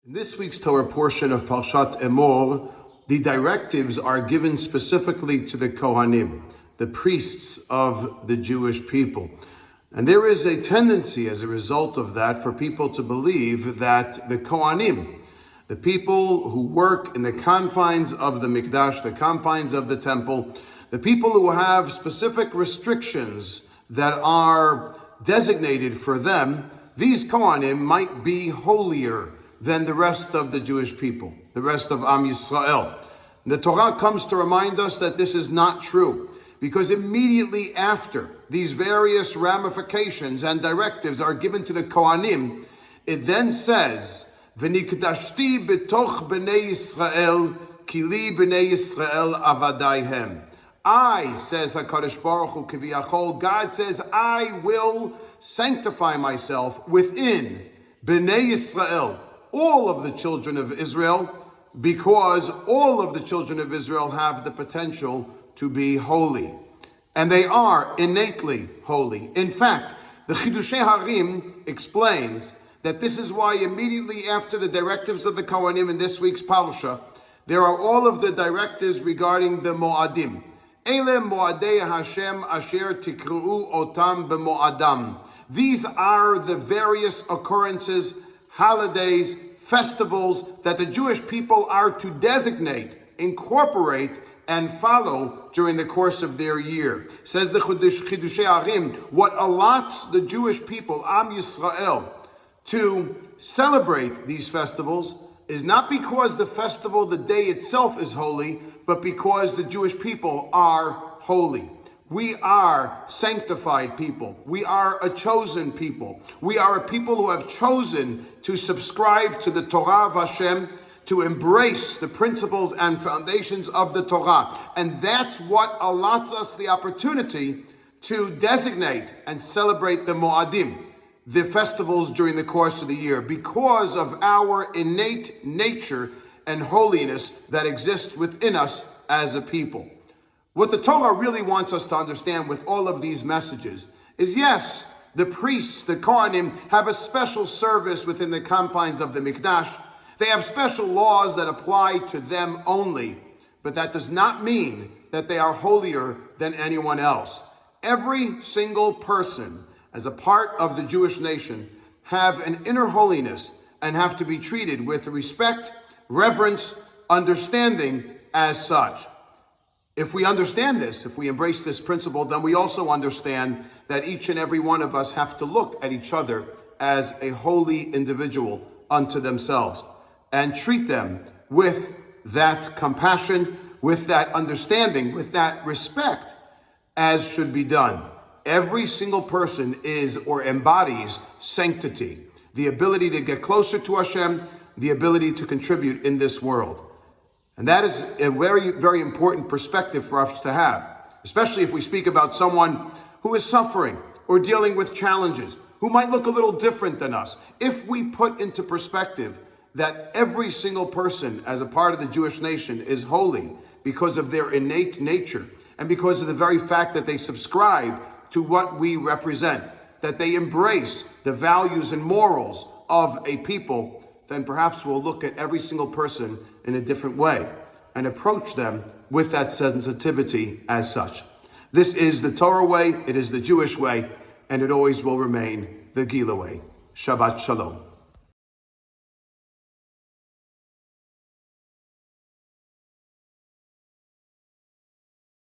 In this week's Torah portion of Parshat Emor, the directives are given specifically to the Kohanim, the priests of the Jewish people. And there is a tendency as a result of that for people to believe that the Kohanim, the people who work in the confines of the Mikdash, the confines of the temple, the people who have specific restrictions that are designated for them, these Kohanim might be holier than the rest of the Jewish people, the rest of Am Yisrael. The Torah comes to remind us that this is not true, because immediately after these various ramifications and directives are given to the Kohanim, it then says, "V'nikdashti b'toch b'nei Yisrael, ki li b'nei Yisrael avadaihem." I, says HaKadosh Baruch Hu Kiviyachol, God says, I will sanctify myself within b'nei Yisrael, all of the children of Israel, because all of the children of Israel have the potential to be holy. And they are innately holy. In fact, the Chidushei Harim explains that this is why immediately after the directives of the Kohanim in this week's Parsha, there are all of the directives regarding the Moadim. Ele Moadei Hashem asher tikru'u otam b'moadam. These are the various occurrences, holidays, festivals that the Jewish people are to designate, incorporate, and follow during the course of their year. Says the Chidushei Harim, what allots the Jewish people, Am Yisrael, to celebrate these festivals is not because the festival, the day itself is holy, but because the Jewish people are holy. We are sanctified people. We are a chosen people. We are a people who have chosen to subscribe to the Torah of Hashem, to embrace the principles and foundations of the Torah. And that's what allots us the opportunity to designate and celebrate the Moadim, the festivals during the course of the year, because of our innate nature and holiness that exists within us as a people. What the Torah really wants us to understand with all of these messages is, yes, the priests, the Kohanim, have a special service within the confines of the Mikdash. They have special laws that apply to them only, but that does not mean that they are holier than anyone else. Every single person, as a part of the Jewish nation, have an inner holiness and have to be treated with respect, reverence, understanding as such. If we understand this, if we embrace this principle, then we also understand that each and every one of us have to look at each other as a holy individual unto themselves and treat them with that compassion, with that understanding, with that respect, as should be done. Every single person is or embodies sanctity, the ability to get closer to Hashem, the ability to contribute in this world. And that is a very, very important perspective for us to have, especially if we speak about someone who is suffering or dealing with challenges, who might look a little different than us. If we put into perspective that every single person as a part of the Jewish nation is holy because of their innate nature and because of the very fact that they subscribe to what we represent, that they embrace the values and morals of a people, then perhaps we'll look at every single person in a different way and approach them with that sensitivity as such. This is the Torah way, it is the Jewish way, and it always will remain the Gila way. Shabbat Shalom.